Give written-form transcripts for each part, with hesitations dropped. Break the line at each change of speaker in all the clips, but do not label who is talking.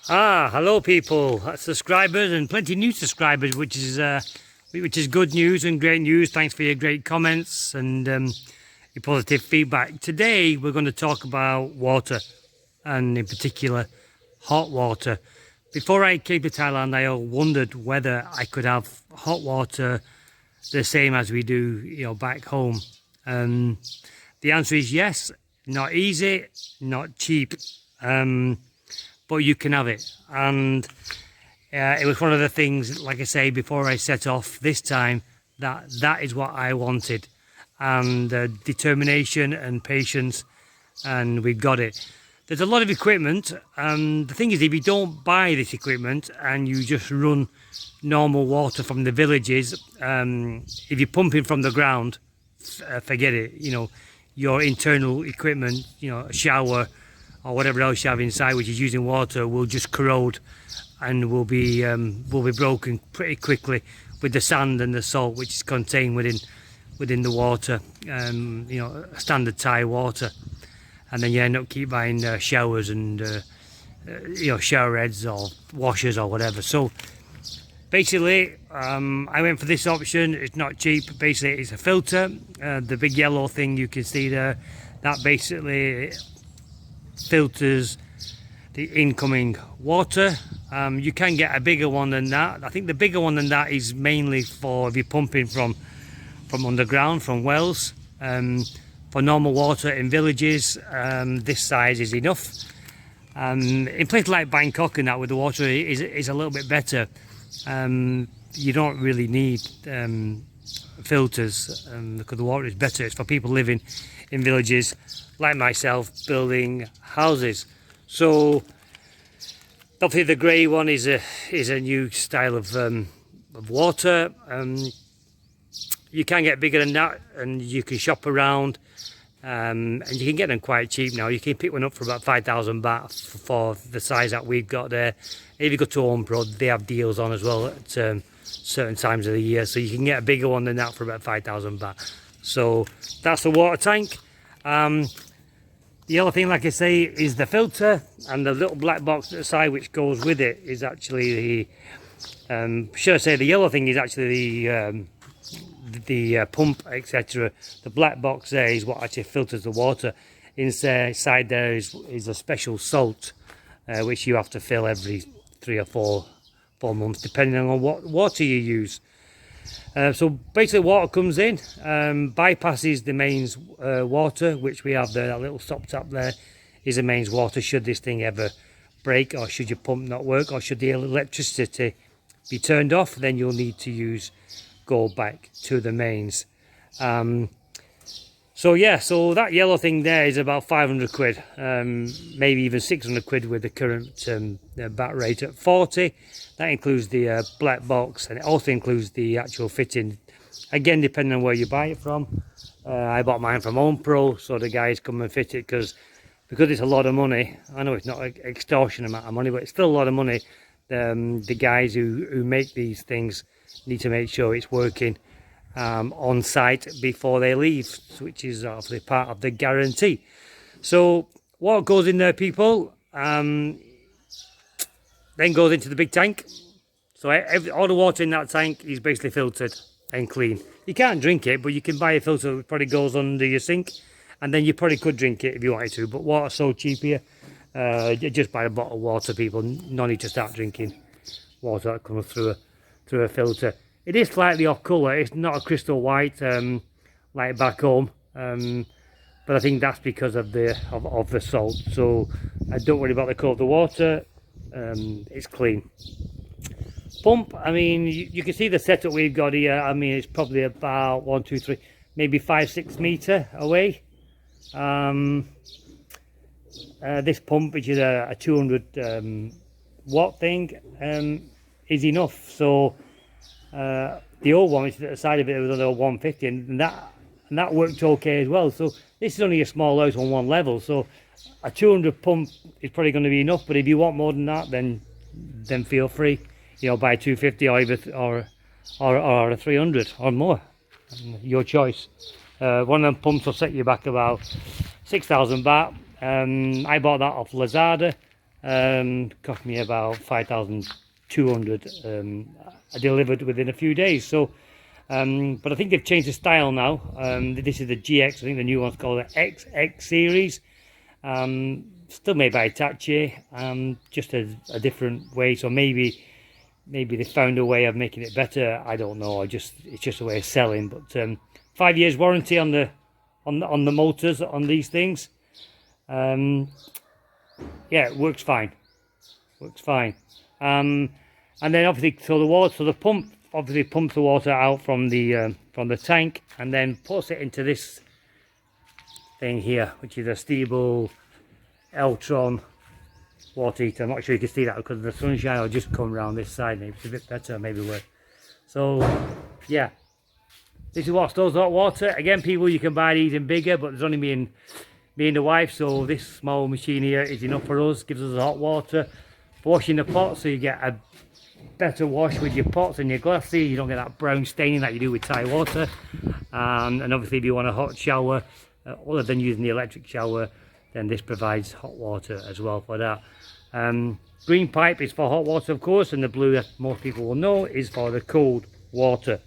Hello people, subscribers and plenty new subscribers, which is good news and great news. Thanks for your great comments and your positive feedback. Today we're going to talk about water, and in particular hot water. Before I came to Thailand, I wondered whether I could have hot water the same as we do, back home. The answer is yes. Not easy, not cheap. But you can have it, and it was one of the things, like I say, before I set off this time, that is what I wanted, and determination and patience, and we've got it. There's a lot of equipment, and the thing is, if you don't buy this equipment and you just run normal water from the villages, if you're pumping from the ground, forget it. Your internal equipment, a shower or whatever else you have inside which is using water will just corrode and will be broken pretty quickly with the sand and the salt which is contained within the water, standard Thai water. And then you end up keep buying showers and shower heads or washers or whatever. So basically I went for this option. It's not cheap. Basically it's a filter, the big yellow thing you can see there, that basically filters the incoming water. You can get a bigger one than that. I think the bigger one than that is mainly for if you're pumping from underground, from wells. For normal water in villages, this size is enough. In places like Bangkok and that, with the water is a little bit better. You don't really need filters because the water is better. It's for people living in villages like myself, building houses. So obviously the grey one is a new style of water. You can get bigger than that, and you can shop around, and you can get them quite cheap now. You can pick one up for about 5,000 baht for the size that we've got there. If you go to Home Pro, they have deals on as well at certain times of the year, so you can get a bigger one than that for about 5,000 baht. So that's the water tank. The other thing, like I say, is the filter, and the little black box at the side which goes with it is actually the should I say the yellow thing is actually the pump, etc. The black box there is what actually filters the water. Inside there is a special salt which you have to fill every 3 or 4 months depending on what water you use. So basically water comes in, bypasses the mains water, which we have there. That little stop tap there is the mains water should this thing ever break, or should your pump not work, or should the electricity be turned off, then you'll need to go back to the mains. So that yellow thing there is about 500 quid, maybe even 600 quid with the current baht rate at 40. That includes the black box, and it also includes the actual fitting. Again, depending on where you buy it from. I bought mine from Home Pro, so the guys come and fit it because it's a lot of money. I know it's not an extortion amount of money, but it's still a lot of money. The guys who make these things need to make sure it's working on site before they leave, which is obviously part of the guarantee. So what goes in there, people, then goes into the big tank. So all the water in that tank is basically filtered and clean. You can't drink it, but you can buy a filter that probably goes under your sink, and then you probably could drink it if you wanted to. But water's so cheap here, just buy a bottle of water, people. No need to start drinking water that comes through a filter. It is slightly off colour. It's not a crystal white like back home, but I think that's because of the salt. So I don't worry about the colour of the water. It's clean. Pump, I mean, you can see the setup we've got here. I mean, it's probably about 1, 2, 3, maybe 5-6 metre away. This pump, which is a 200 watt thing, is enough. So the old one, which is at the side of it, was under 150, and that worked okay as well. So this is only a small house on one level, so a 200 pump is probably going to be enough. But if you want more than that, then feel free, buy a 250 or a 300 or more, your choice. One of them pumps will set you back about 6,000 baht. I bought that off Lazada. Cost me about 5,200. I delivered within a few days. So, but I think they've changed the style now. This is the GX. I think the new one's called the XX series. Still made by Hitachi, just a different way. So maybe they found a way of making it better. I don't know. It's just a way of selling. But 5 years warranty on the motors on these things. Yeah, it works fine. Works fine. And then obviously, so the pump obviously pumps the water out from the tank, and then puts it into this thing here, which is a Stiebel Eltron water heater. I'm not sure you can see that because of the sunshine. I'll just come around this side. Maybe it's a bit better, maybe work. So yeah, this is what stores hot water. Again, people, you can buy these in bigger, but there's only me and the wife, so this small machine here is enough for us. Gives us the hot water for washing the pots, so you get a better wash with your pots and your glasses. You don't get that brown staining that you do with Thai water. And obviously, if you want a hot shower, other than using the electric shower, then this provides hot water as well for that. Green pipe is for hot water, of course, and the blue, that most people will know, is for the cold water.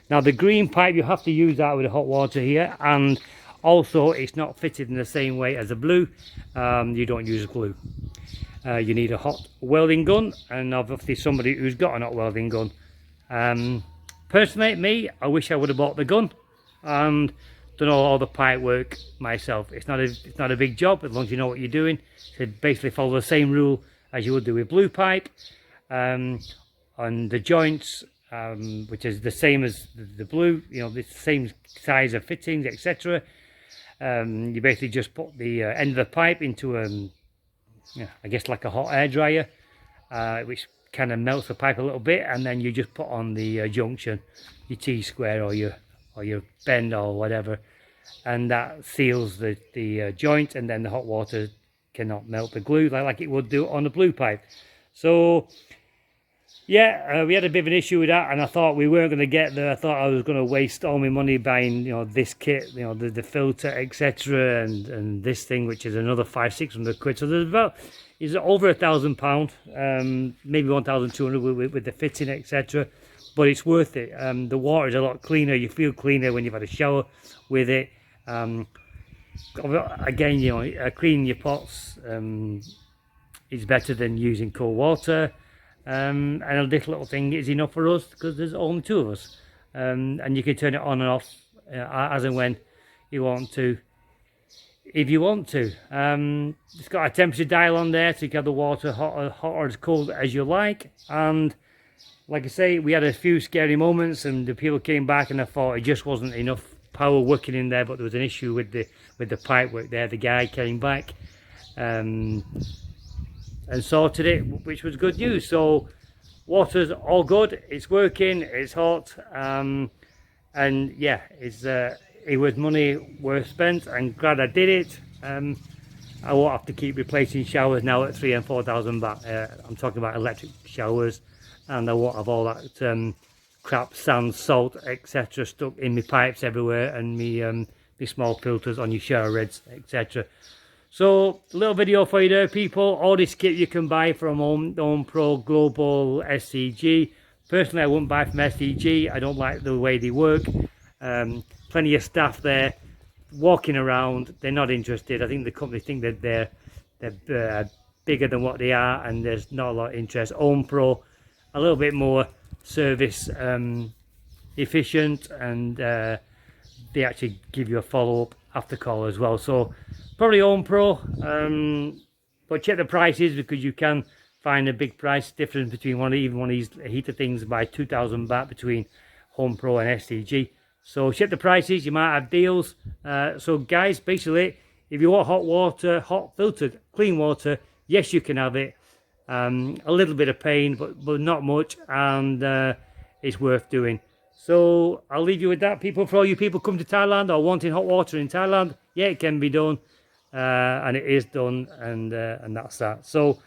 Now the green pipe, you have to use that with the hot water here, and also it's not fitted in the same way as the blue. You don't use glue. You need a hot welding gun, and obviously somebody who's got a hot welding gun. Personally, me, I wish I would have bought the gun and done all the pipe work myself. It's not a big job as long as you know what you're doing. So basically follow the same rule as you would do with blue pipe, on the joints, which is the same as the blue. You know, the same size of fittings, etc. You basically just put the end of the pipe into I guess like a hot air dryer, which kind of melts the pipe a little bit, and then you just put on the junction, your T-square or your bend or whatever, and that seals the joint, and then the hot water cannot melt the glue like it would do on the blue pipe. So yeah, we had a bit of an issue with that, and I thought we weren't going to get there. I thought I was going to waste all my money buying, this kit, the filter, etc., and this thing, which is another 500-600 quid. So is over £1,000, maybe 1,200 with the fitting, etc. But it's worth it. The water is a lot cleaner. You feel cleaner when you've had a shower with it. Again, cleaning your pots is better than using cold water. And a little thing is enough for us because there's only two of us, and you can turn it on and off as and when you want to, if you want to. It's got a temperature dial on there, so you can have the water hot or as cold as you like. And like I say, we had a few scary moments, and the people came back, and I thought it just wasn't enough power working in there, but there was an issue with the pipe work there. The guy came back and sorted it, which was good news. So water's all good, it's working, it's hot, and yeah, it was money worth spent, and glad I did it. I won't have to keep replacing showers now at 3,000 and 4,000 baht. I'm talking about electric showers, and I won't have all that crap, sand, salt, etc. stuck in my pipes everywhere, and me small filters on your shower heads, etc. So, a little video for you there, people. All this kit you can buy from Home Pro, Global, SCG. Personally, I wouldn't buy from SCG. I don't like the way they work. Plenty of staff there walking around. They're not interested. I think the company think that they're bigger than what they are, and there's not a lot of interest. Home Pro, a little bit more service efficient, and they actually give you a follow-up after call as well. So probably Home Pro, but check the prices, because you can find a big price difference between one of these heater things by 2,000 baht between Home Pro and SCG. So check the prices, you might have deals. So guys, basically, if you want hot water, hot filtered clean water, yes, you can have it. A little bit of pain, but not much, and it's worth doing. So I'll leave you with that, people. For all you people come to Thailand or wanting hot water in Thailand, yeah, it can be done, and it is done, and that's that. So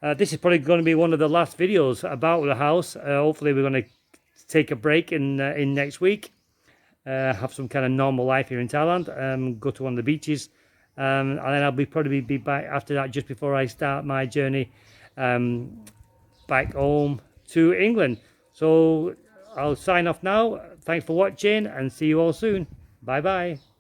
this is probably going to be one of the last videos about the house. Hopefully we're going to take a break in next week, have some kind of normal life here in Thailand, go to one of the beaches, and then I'll probably be back after that, just before I start my journey back home to England. So I'll sign off now. Thanks for watching, and see you all soon. Bye bye.